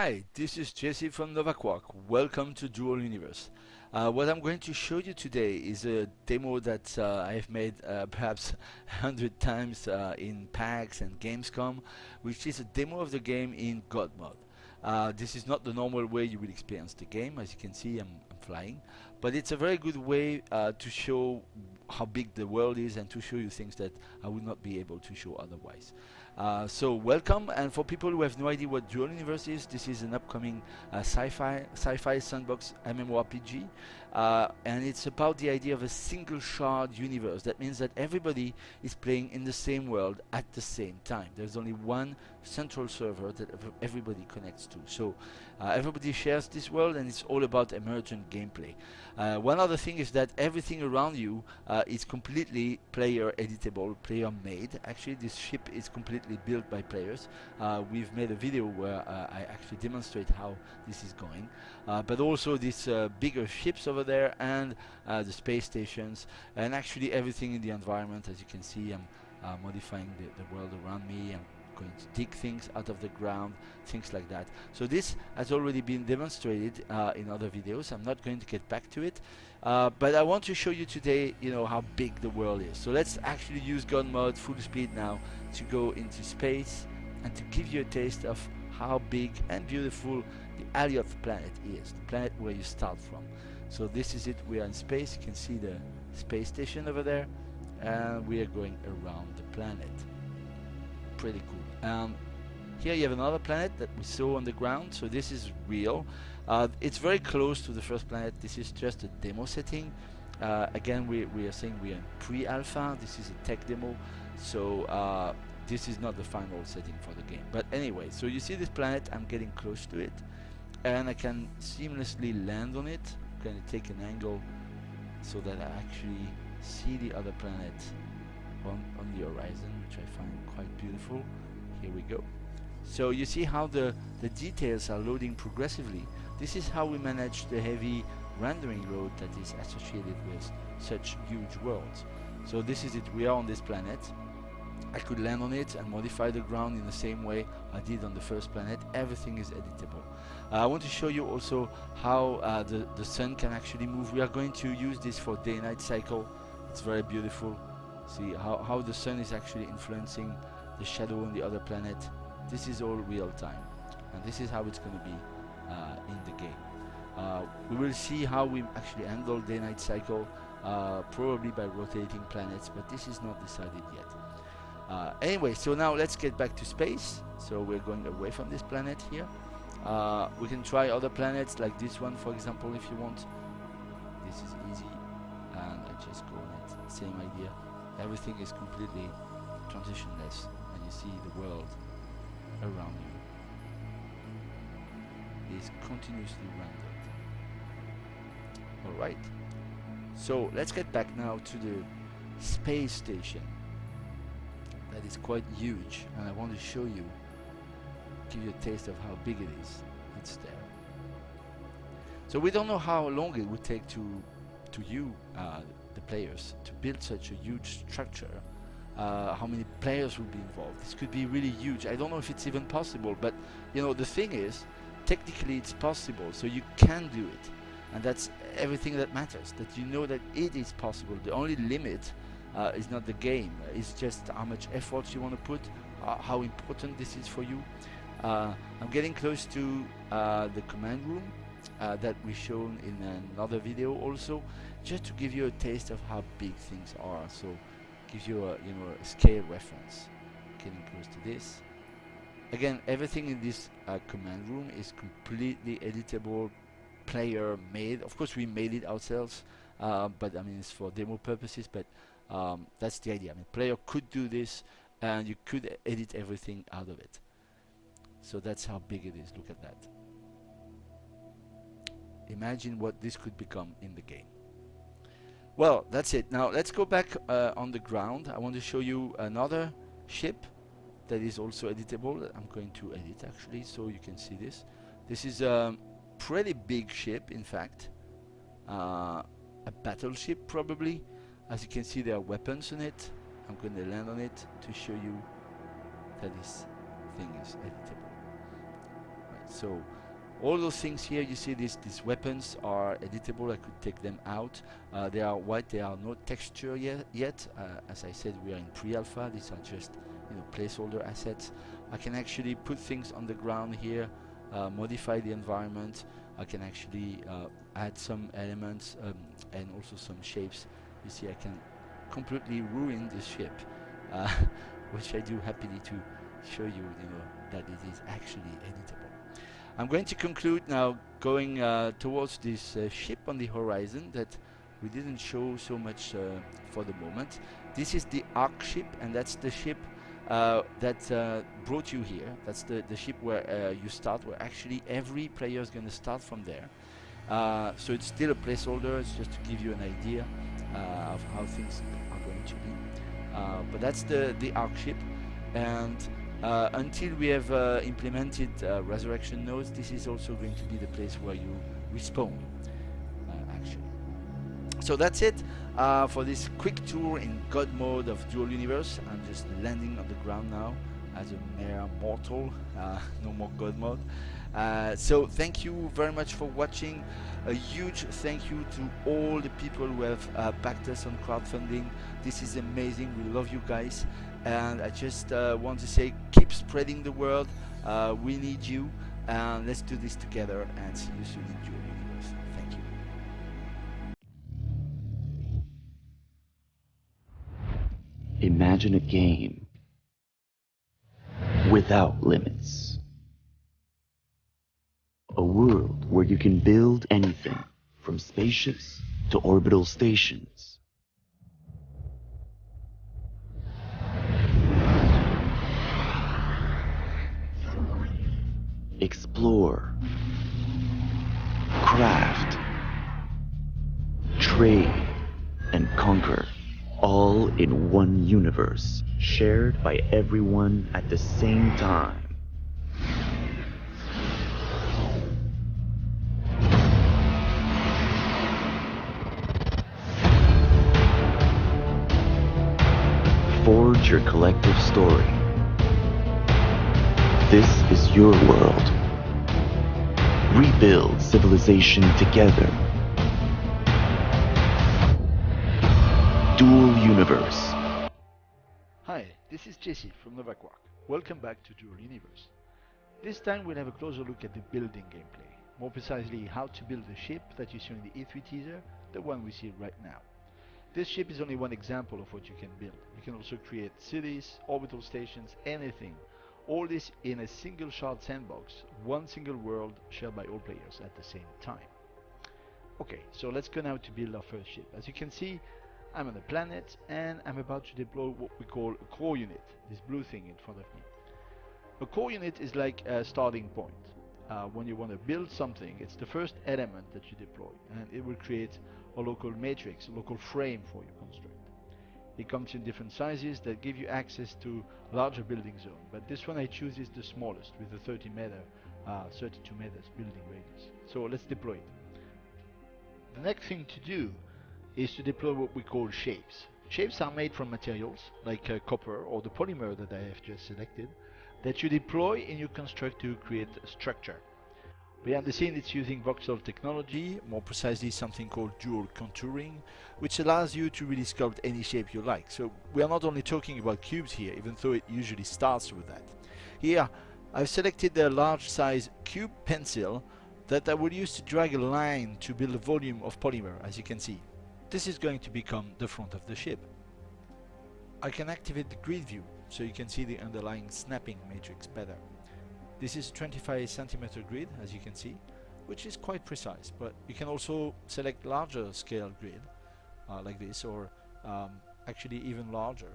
Hi, this is Jesse from NovaQuark. Welcome to Dual Universe. What I'm going to show you today is a demo that I have made perhaps 100 times in PAX and Gamescom, which is a demo of the game in God mode. This is not the normal way you will experience the game. As you can see, I'm flying, but it's a very good way to show how big the world is and to show you things that I would not be able to show otherwise. So welcome, and for people who have no idea what Dual Universe is, this is an upcoming sci-fi sandbox MMORPG, and it's about the idea of a single shard universe. That means that everybody is playing in the same world at the same time. There's only one central server that everybody connects to. So everybody shares this world, and it's all about emergent gameplay. One other thing is that everything around you is completely player editable, player made. Actually, this ship is completely built by players. We've made a video where I actually demonstrate how this is going. But also these bigger ships over there, and the space stations, and actually everything in the environment. As you can see, I'm modifying the world around me. I'm going to dig things out of the ground, things like that. So this has already been demonstrated in other videos. I'm not going to get back to it, but I want to show you today, how big the world is. So let's actually use gun mode full speed now to go into space and to give you a taste of how big and beautiful the Alioth planet is, the planet where you start from. So this is it. We are in space. You can see the space station over there, and we are going around the planet. Pretty cool. Here you have another planet that we saw on the ground. So this is real. It's very close to the first planet. This is just a demo setting. Again, we are saying we are in pre-alpha. This is a tech demo, so this is not the final setting for the game. But anyway, so you see this planet. I'm getting close to it, and I can seamlessly land on it. I'm going to take an angle so that I actually see the other planet on the horizon, which I find quite beautiful. Here we go. So you see how the details are loading progressively. This is how we manage the heavy rendering load that is associated with such huge worlds. So this is it. We are on this planet. I could land on it and modify the ground in the same way I did on the first planet. Everything is editable. I want to show you also how the sun can actually move. We are going to use this for day-night cycle. It's very beautiful. See how the sun is actually influencing the shadow on the other planet. This is all real time, and this is how it's going to be in the game. We will see how we actually handle day-night cycle, probably by rotating planets, but this is not decided yet. Anyway, so now let's get back to space. So we're going away from this planet here. We can try other planets like this one, for example, if you want. This is easy, and I just go on it. Same idea. Everything is completely transitionless, and you see the world around you is continuously rendered. Alright, so let's get back now to the space station. That is quite huge, and I want to show you, give you a taste of how big it is. It's there. So we don't know how long it would take to you, the players, to build such a huge structure. How many players will be involved. This could be really huge. I don't know if it's even possible, but the thing is, technically it's possible, so you can do it, and that's everything that matters, that you know that it is possible. The only limit is not the game, it's just how much effort you want to put, how important this is for you. I'm getting close to the command room that we shown in another video also, just to give you a taste of how big things are. So gives you a a scale reference. Getting close to this. Again, everything in this command room is completely editable, player made. Of course, we made it ourselves, but I mean it's for demo purposes. But that's the idea. I mean, player could do this, and you could edit everything out of it. So that's how big it is. Look at that. Imagine what this could become in the game. Well, that's it. Now let's go back on the ground. I want to show you another ship that is also editable. I'm going to edit actually, so you can see this. This is a pretty big ship, in fact. A battleship probably. As you can see, there are weapons on it. I'm going to land on it to show you that this thing is editable. Right, So all those things here, you see these weapons are editable. I could take them out. They are white, they are not texture yet. As I said, we are in pre-alpha. These are just, you know, placeholder assets. I can actually put things on the ground here, modify the environment. I can actually add some elements and also some shapes. You see, I can completely ruin the ship, which I do happily to show you, you know, that it is actually editable. I'm going to conclude now, going towards this ship on the horizon that we didn't show so much for the moment. This is the Ark ship, and that's the ship that brought you here. That's the ship where you start, where actually every player is going to start from there. So it's still a placeholder. It's just to give you an idea of how things are going to be. But that's the Ark ship, and until we have implemented resurrection nodes, this is also going to be the place where you respawn, actually. So that's it for this quick tour in God mode of Dual Universe. I'm just landing on the ground now as a mere mortal, no more God mode. So thank you very much for watching. A huge thank you to all the people who have backed us on crowdfunding. This is amazing. We love you guys. And I just want to say, keep spreading the word. We need you, and let's do this together, and see you soon in Dual Universe. Thank you. Imagine a game without limits. A world where you can build anything from spaceships to orbital stations. Explore, craft, trade, and conquer, all in one universe, shared by everyone at the same time. Forge your collective story. This is your world. Rebuild civilization together. Dual Universe. Hi, this is Jesse from NovaQuark. Welcome back to Dual Universe. This time we'll have a closer look at the building gameplay. More precisely, how to build the ship that you saw in the E3 teaser, the one we see right now. This ship is only one example of what you can build. You can also create cities, orbital stations, anything. All this in a single shard sandbox, one single world shared by all players at the same time. Okay, so let's go now to build our first ship. As you can see, I'm on a planet and I'm about to deploy what we call a core unit, this blue thing in front of me. A core unit is like a starting point. When you want to build something, it's the first element that you deploy, and it will create a local matrix, a local frame for your construct. It comes in different sizes that give you access to larger building zone, but this one I choose is the smallest with a 32 meters building radius. So let's deploy it. The next thing to do is to deploy what we call shapes. Shapes are made from materials like copper or the polymer that I have just selected that you deploy in your construct to create a structure. Behind the scene, it's using voxel technology, more precisely something called dual contouring, which allows you to really sculpt any shape you like. So we are not only talking about cubes here, even though it usually starts with that. Here I've selected a large size cube pencil that I will use to drag a line to build a volume of polymer, as you can see. This is going to become the front of the ship. I can activate the grid view so you can see the underlying snapping matrix better. This is a 25 centimeter grid, as you can see, which is quite precise, but you can also select larger scale grid like this, or actually even larger.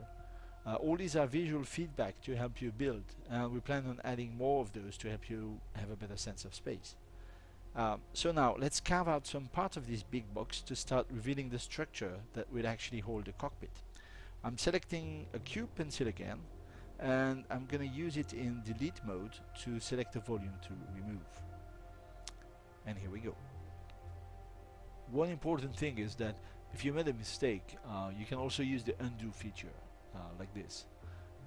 All these are visual feedback to help you build, and we plan on adding more of those to help you have a better sense of space. So now let's carve out some part of this big box to start revealing the structure that will actually hold the cockpit. I'm selecting a cube pencil again, and I'm gonna use it in delete mode to select the volume to remove. And here we go. One important thing is that if you made a mistake, you can also use the undo feature like this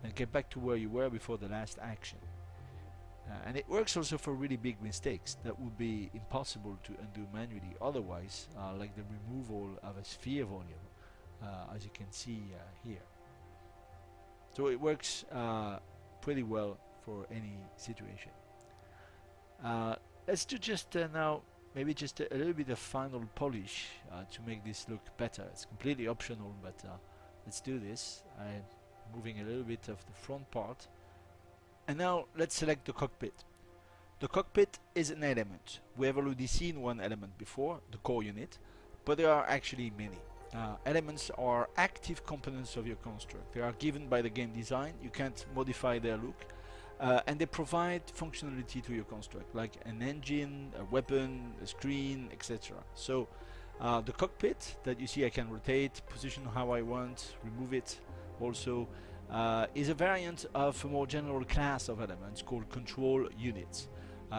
and get back to where you were before the last action. And it works also for really big mistakes that would be impossible to undo manually otherwise, like the removal of a sphere volume, as you can see here. So it works pretty well for any situation. Let's do just now maybe just a little bit of final polish to make this look better. It's completely optional, but let's do this. I'm moving a little bit of the front part. And now let's select the cockpit. The cockpit is an element. We have already seen one element before, the core unit, but there are actually many. Elements are active components of your construct. They are given by the game design. You can't modify their look. And they provide functionality to your construct, like an engine, a weapon, a screen, etc. So the cockpit that you see, I can rotate, position how I want, remove it also, is a variant of a more general class of elements called control units.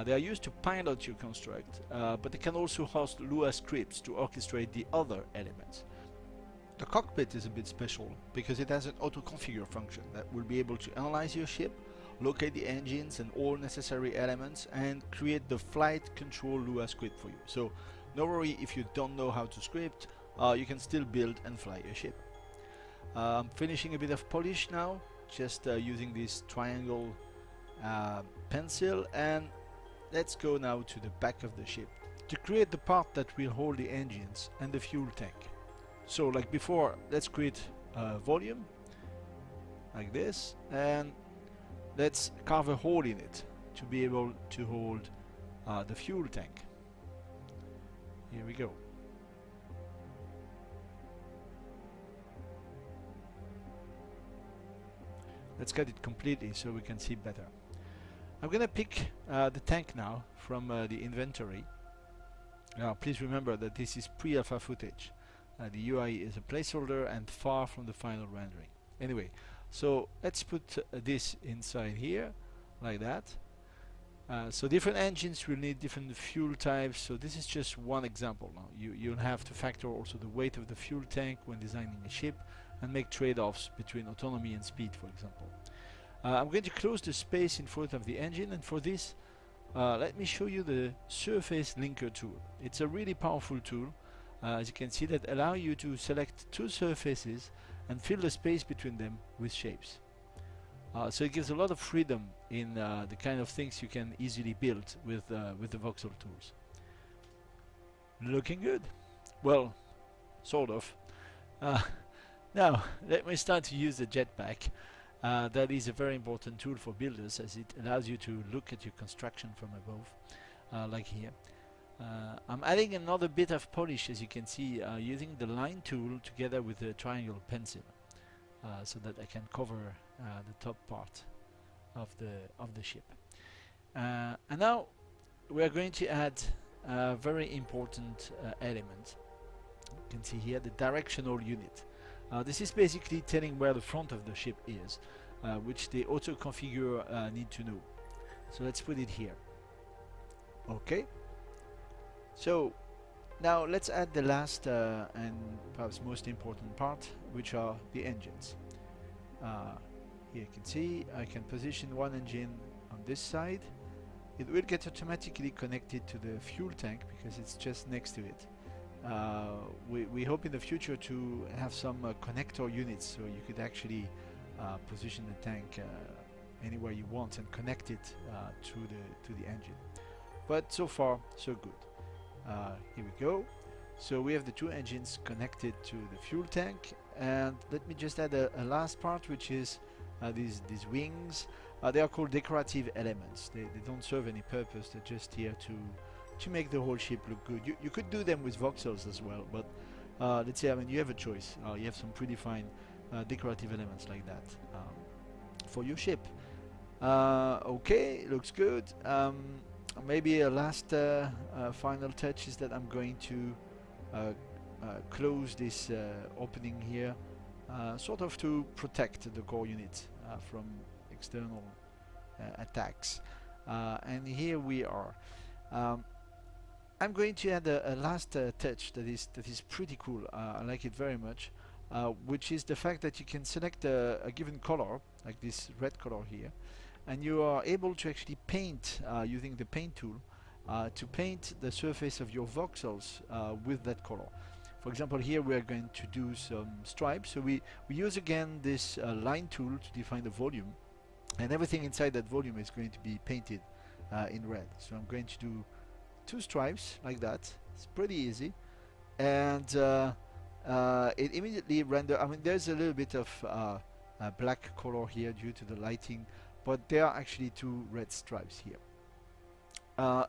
They are used to pilot your construct, but they can also host Lua scripts to orchestrate the other elements. The cockpit is a bit special because it has an auto-configure function that will be able to analyze your ship, locate the engines and all necessary elements, and create the flight control Lua script for you. So no worry if you don't know how to script, you can still build and fly your ship. I'm finishing a bit of polish now, just using this triangle pencil, and let's go now to the back of the ship to create the part that will hold the engines and the fuel tank. So like before, let's create a volume like this, and let's carve a hole in it to be able to hold the fuel tank. Here we go. Let's cut it completely so we can see better. I'm gonna pick the tank now from the inventory. Now please remember that this is pre-alpha footage. The UI is a placeholder and far from the final rendering. Anyway, so let's put this inside here like that. So different engines will need different fuel types, so this is just one example. Now you'll have to factor also the weight of the fuel tank when designing a ship and make trade-offs between autonomy and speed, for example. I'm going to close the space in front of the engine, and for this let me show you the surface linker tool. It's a really powerful tool, as you can see, that allow you to select two surfaces and fill the space between them with shapes. So it gives a lot of freedom in the kind of things you can easily build with the voxel tools. Looking good? Well, sort of. Now let me start to use the jetpack. That is a very important tool for builders, as it allows you to look at your construction from above, like here. I'm adding another bit of polish, as you can see, using the line tool together with the triangle pencil, so that I can cover the top part of the ship. And now we are going to add a very important element. You can see here the directional unit. This is basically telling where the front of the ship is, which the auto configure need to know. So let's put it here. Okay. So now let's add the last and perhaps most important part, which are the engines. Here you can see I can position one engine on this side. It will get automatically connected to the fuel tank because it's just next to it. We hope in the future to have some connector units, so you could actually position the tank anywhere you want and connect it to the engine. But so far so good. Here we go. So we have the two engines connected to the fuel tank, and let me just add a last part, which is these wings. They are called decorative elements. They don't serve any purpose. They're just here to make the whole ship look good. You could do them with voxels as well, but let's say, I mean, you have a choice. You have some predefined decorative elements like that for your ship. Okay, looks good. Maybe a last final touch is that I'm going to close this opening here, sort of to protect the core unit from external attacks. And here we are. I'm going to add a last touch that is pretty cool. I like it very much, which is the fact that you can select a given color, like this red color here, and you are able to actually paint using the paint tool to paint the surface of your voxels with that color. For example, here we are going to do some stripes. So we use again this line tool to define the volume, and everything inside that volume is going to be painted in red. So I'm going to do 2 stripes like that. It's pretty easy, and it immediately render. I mean, there's a little bit of black color here due to the lighting, but there are actually 2 red stripes here.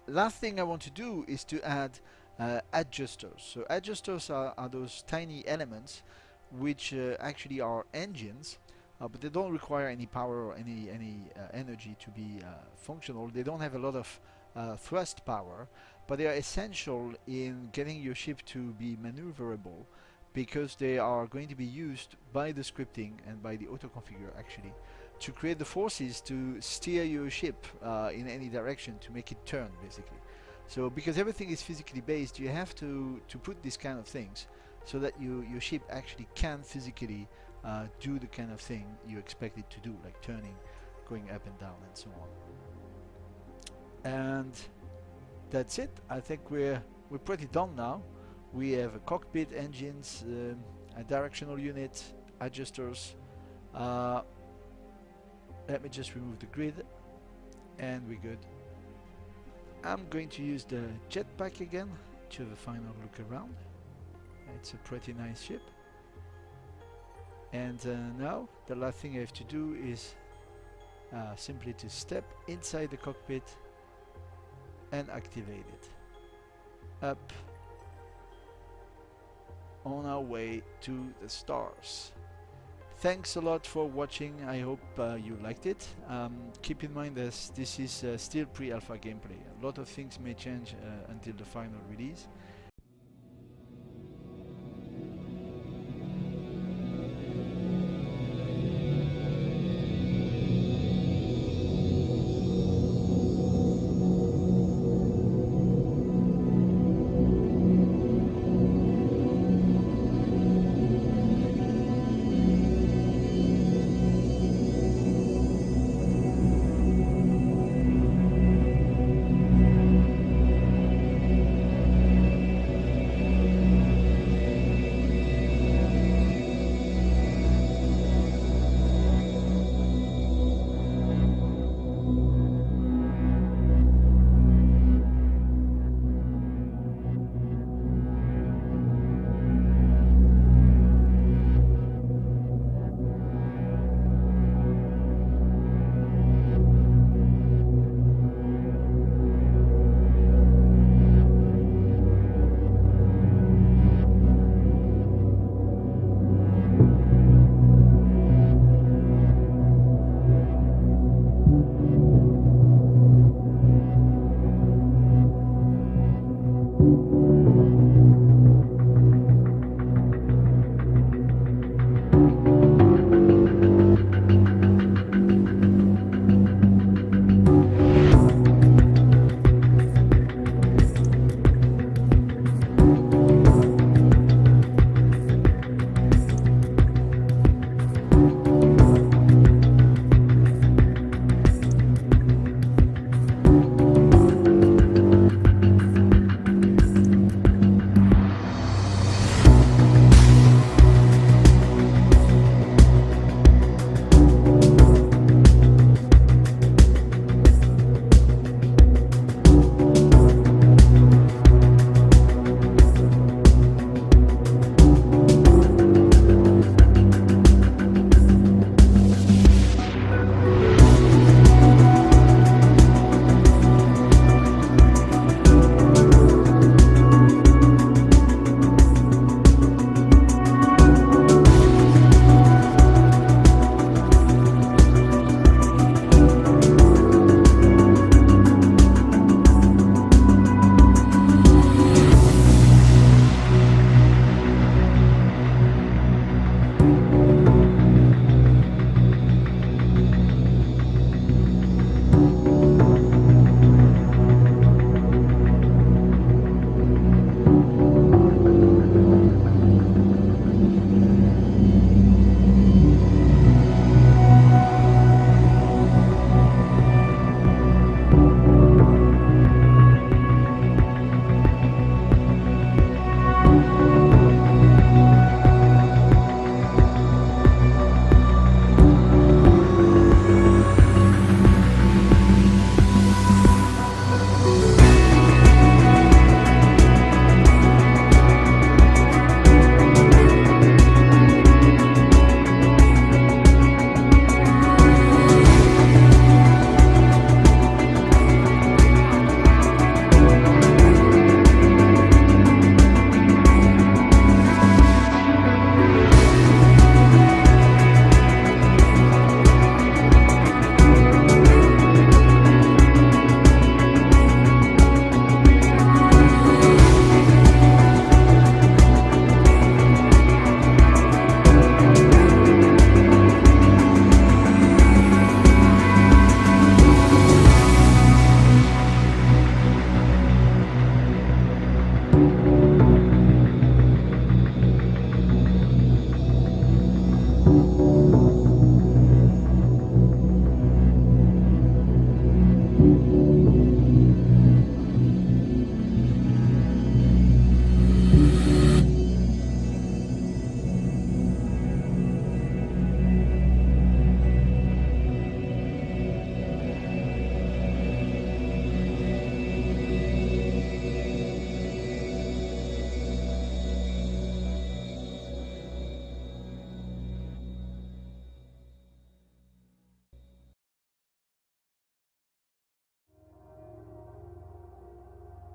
Last thing I want to do is to add adjusters. So adjusters are those tiny elements which actually are engines, but they don't require any power or any energy to be functional. They don't have a lot of thrust power, but they are essential in getting your ship to be maneuverable, because they are going to be used by the scripting and by the autoconfigure actually to create the forces to steer your ship in any direction, to make it turn basically. So because everything is physically based, you have to put these kind of things so that your ship actually can physically do the kind of thing you expect it to do, like turning, going up and down and so on. And that's it. I think we're pretty done now. We have a cockpit, engines, a directional unit, adjusters. Let me just remove the grid and we're good. I'm going to use the jetpack again to have a final look around. It's a pretty nice ship. And now the last thing I have to do is simply to step inside the cockpit and activate it. Up, on our way to the stars. Thanks a lot for watching. I hope you liked it. Keep in mind that this is still pre-alpha gameplay. A lot of things may change until the final release.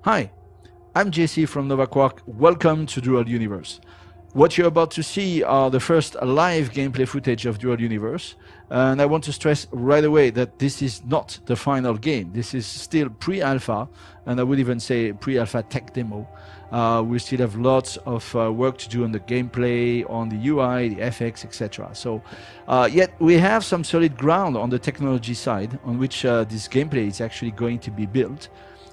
Hi, I'm JC from Nova Quark. Welcome to Dual Universe. What you're about to see are the first live gameplay footage of Dual Universe, and I want to stress right away that this is not the final game. This is still pre-alpha, and I would even say pre-alpha tech demo. We still have lots of work to do on the gameplay, on the UI, the FX, etc. So yet we have some solid ground on the technology side on which this gameplay is actually going to be built.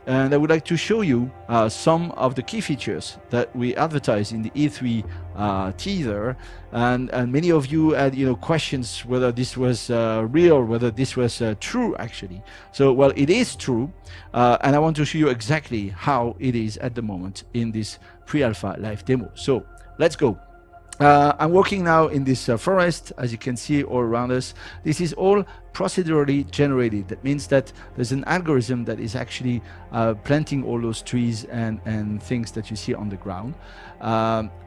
And I would like to show you some of the key features that we advertised in the E3 teaser, and many of you had questions whether this was real, whether this was true actually. So well, it is true, and I want to show you exactly how it is at the moment in this pre-alpha live demo. So let's go. I'm working now in this forest, as you can see all around us. This is all procedurally generated. That means that there's an algorithm that is actually planting all those trees and things that you see on the ground.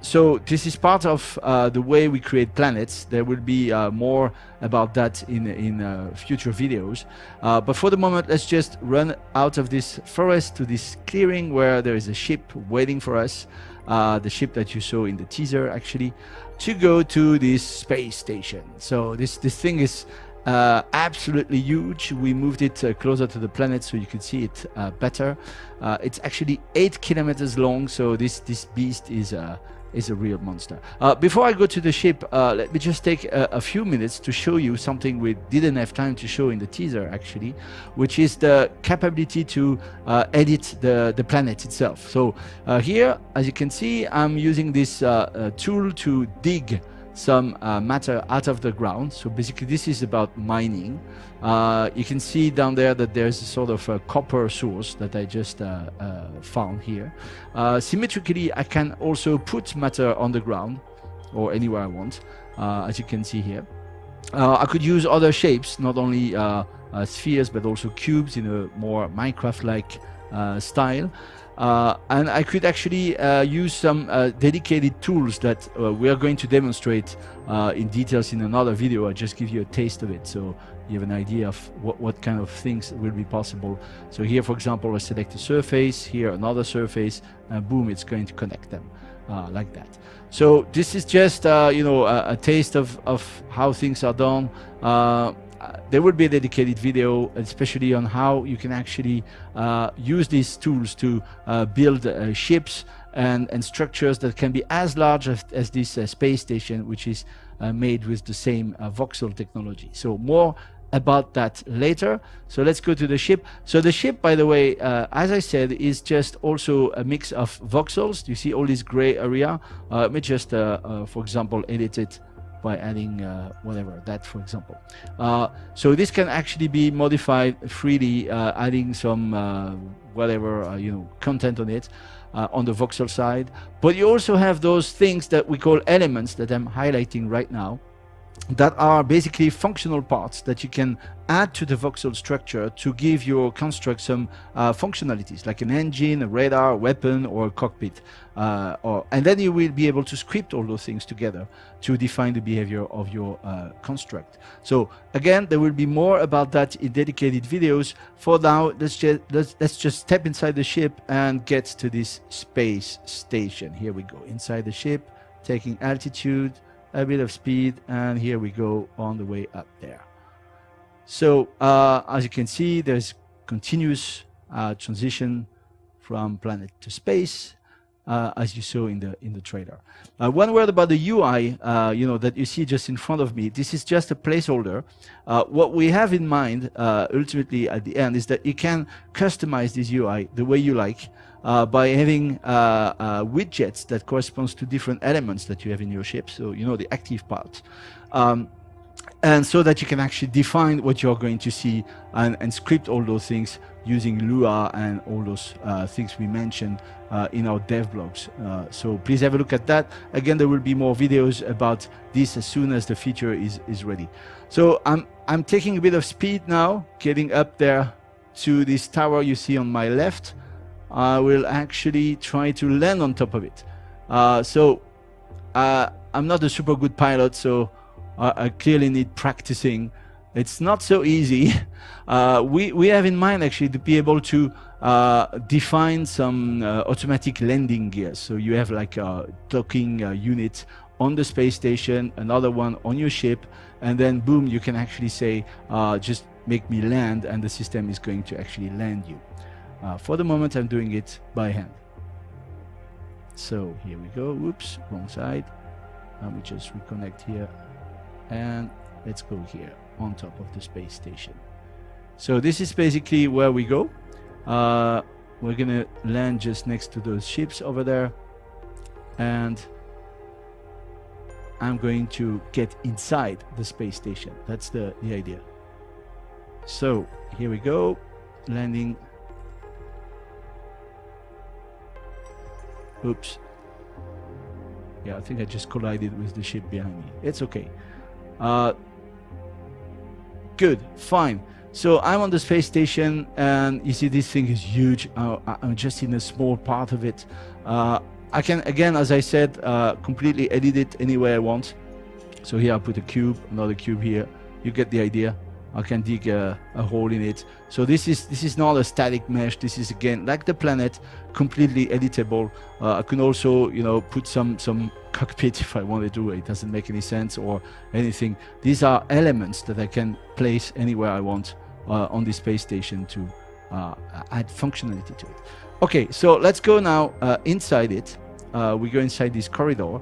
So this is part of the way we create planets. There will be more about that in future videos. But for the moment, let's just run out of this forest to this clearing where there is a ship waiting for us. The ship that you saw in the teaser actually, to go to this space station. So this thing is absolutely huge. We moved it closer to the planet so you can see it better. It's actually 8 kilometers long, so this beast is a real monster. Before I go to the ship, let me just take a few minutes to show you something we didn't have time to show in the teaser actually, which is the capability to edit the planet itself. So here, as you can see, I'm using this tool to dig some matter out of the ground. So basically this is about mining. You can see down there that there's a sort of a copper source that I just found here. Symmetrically, I can also put matter on the ground or anywhere I want, as you can see here. I could use other shapes, not only spheres but also cubes in a more Minecraft-like style. And I could actually use some dedicated tools that we are going to demonstrate in details in another video. I'll just give you a taste of it so you have an idea of what kind of things will be possible. So here, for example, I select a surface, here another surface, and boom, it's going to connect them like that. So this is just a taste of how things are done. There will be a dedicated video, especially on how you can actually use these tools to build ships and structures that can be as large as this space station, which is made with the same voxel technology. So more about that later. So let's go to the ship. So the ship, by the way, as I said, is just also a mix of voxels. You see all this gray area. Let me just, for example, edit it by adding whatever, that for example. So this can actually be modified freely, adding some whatever content on it on the voxel side. But you also have those things that we call elements that I'm highlighting right now, that are basically functional parts that you can add to the voxel structure to give your construct some functionalities, like an engine, a radar, a weapon, or a cockpit. And then you will be able to script all those things together to define the behavior of your construct. So again, there will be more about that in dedicated videos. For now, let's just step inside the ship and get to this space station. Here we go, inside the ship, taking altitude, a bit of speed, and here we go on the way up there. So as you can see, there's continuous transition from planet to space, as you saw in the trailer. One word about the UI, that you see just in front of me. This is just a placeholder. What we have in mind, ultimately at the end, is that you can customize this UI the way you like. By having widgets that corresponds to different elements that you have in your ship, so the active parts, and so that you can actually define what you're going to see and script all those things using Lua and all those things we mentioned in our dev blogs. So please have a look at that. Again, there will be more videos about this as soon as the feature is ready. So I'm taking a bit of speed now, getting up there to this tower you see on my left. I will actually try to land on top of it. I'm not a super good pilot, so I clearly need practicing It's not so easy. We have in mind actually to be able to define some automatic landing gears. So you have like a docking unit on the space station, another one on your ship, and then boom, you can actually say, just make me land, and the system is going to actually land you. For the moment, I'm doing it by hand. So here we go. Oops, wrong side. Let me just reconnect here, and let's go here on top of the space station. So this is basically where we go. We're gonna land just next to those ships over there, and I'm going to get inside the space station. That's the idea. So here we go, landing. Oops. Yeah, I think I just collided with the ship behind me. It's okay. Good, fine. So I'm on the space station, and you see this thing is huge. I'm just in a small part of it. I can, again, as I said, completely edit it any way I want. So here I put a cube, another cube here. You get the idea. I can dig a hole in it. So this is not a static mesh. This is, again, like the planet, completely editable. I can also, you know, put some cockpit if I wanted to. It doesn't make any sense or anything. These are elements that I can place anywhere I want on the space station to add functionality to it. Okay, so let's go now inside it. We go inside this corridor.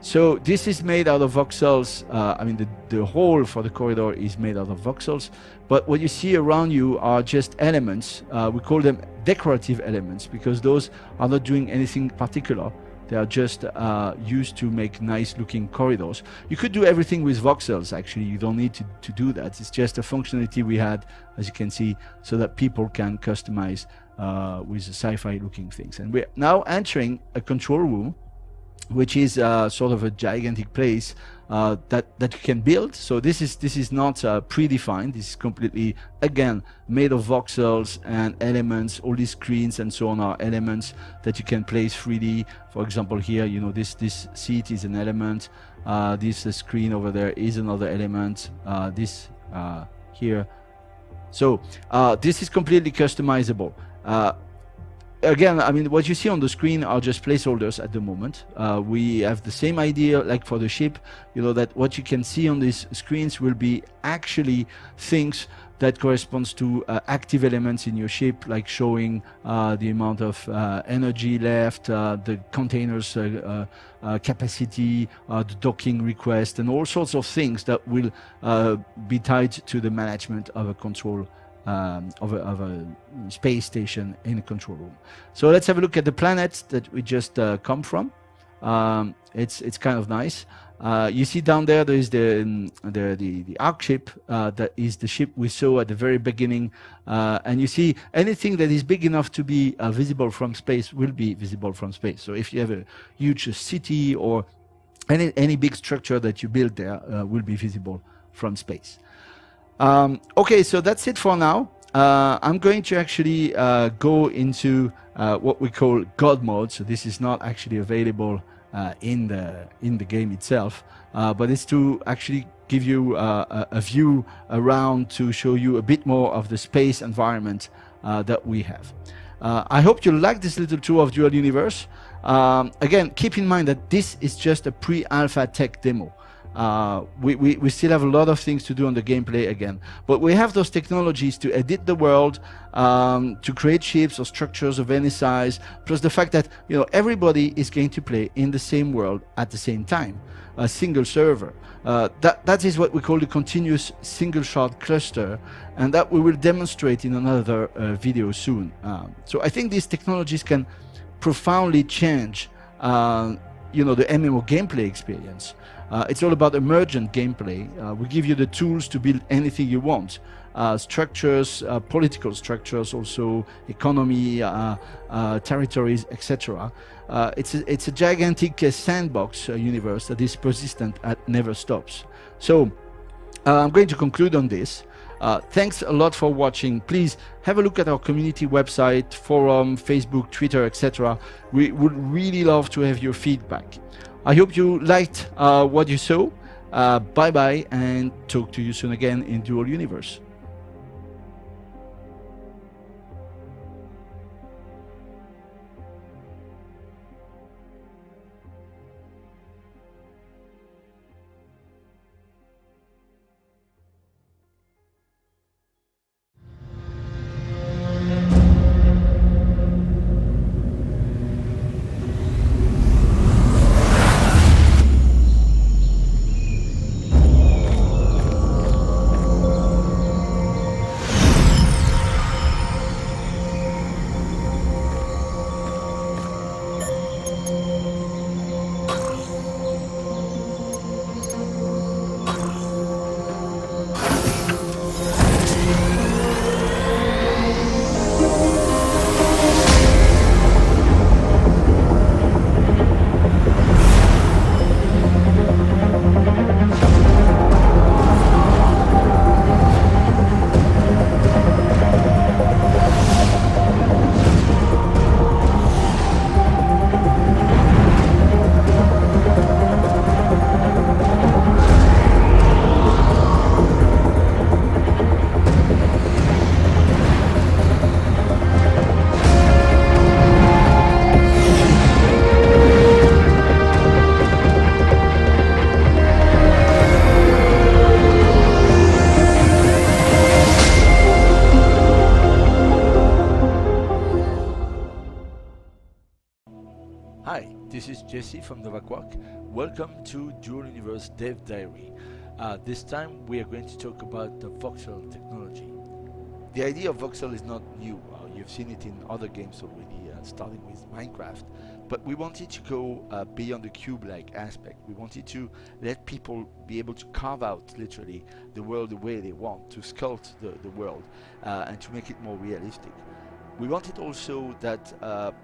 So this is made out of voxels. I mean, the hole for the corridor is made out of voxels. But what you see around you are just elements. We call them decorative elements because those are not doing anything particular. They are just used to make nice looking corridors. You could do everything with voxels, actually. You don't need to do that. It's just a functionality we had, as you can see, so that people can customize with sci-fi looking things. And we're now entering a control room, which is sort of a gigantic place that you can build. So this is not predefined. This is completely, again, made of voxels and elements. All these screens and so on are elements that you can place 3D. For example, here, you know, this seat is an element. This screen over there is another element. This here. So this is completely customizable. Again, I mean, what you see on the screen are just placeholders at the moment. We have the same idea like for the ship, you know, that what you can see on these screens will be actually things that corresponds to active elements in your ship, like showing the amount of energy left, the containers capacity, the docking request, and all sorts of things that will be tied to the management of a control of a space station in a control room. So let's have a look at the planet that we just come from. It's kind of nice. You see down there is the arc ship. That is the ship we saw at the very beginning. And you see anything that is big enough to be visible from space will be visible from space. So if you have a huge city or any big structure that you build there will be visible from space. Okay, so that's it for now. I'm going to actually go into what we call God mode. So this is not actually available in the game itself, but it's to actually give you a view around to show you a bit more of the space environment that we have. I hope you like this little tour of Dual Universe. Again, keep in mind that this is just a pre-alpha tech demo. We still have a lot of things to do on the gameplay again, but we have those technologies to edit the world, to create ships or structures of any size, plus the fact that, you know, everybody is going to play in the same world at the same time, a single server. That is what we call the continuous single shard cluster, and that we will demonstrate in another video soon. So I think these technologies can profoundly change you know, the MMO gameplay experience. It's all about emergent gameplay. We give you the tools to build anything you want. Structures, political structures, also economy, territories, etc. It's a gigantic sandbox universe that is persistent and never stops. So I'm going to conclude on this. Thanks a lot for watching. Please have a look at our community website, forum, Facebook, Twitter, etc. We would really love to have your feedback. I hope you liked what you saw. Bye bye, and talk to you soon again in Dual Universe. Hi, this is Jesse from NovaQuack. Welcome to Dual Universe Dev Diary. This time we are going to talk about the voxel technology. The idea of voxel is not new. You've seen it in other games already, starting with Minecraft. But we wanted to go beyond the cube-like aspect. We wanted to let people be able to carve out, literally, the world the way they want, to sculpt the world, and to make it more realistic. We wanted also that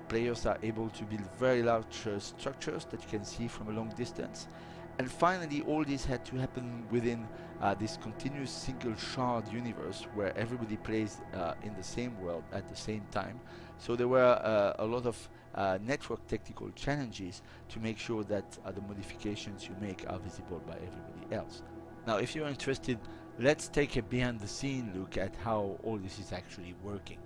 players are able to build very large structures that you can see from a long distance. And finally, all this had to happen within this continuous single shard universe where everybody plays in the same world at the same time. So there were a lot of network technical challenges to make sure that the modifications you make are visible by everybody else. Now, if you're interested, let's take a behind the scene look at how all this is actually working.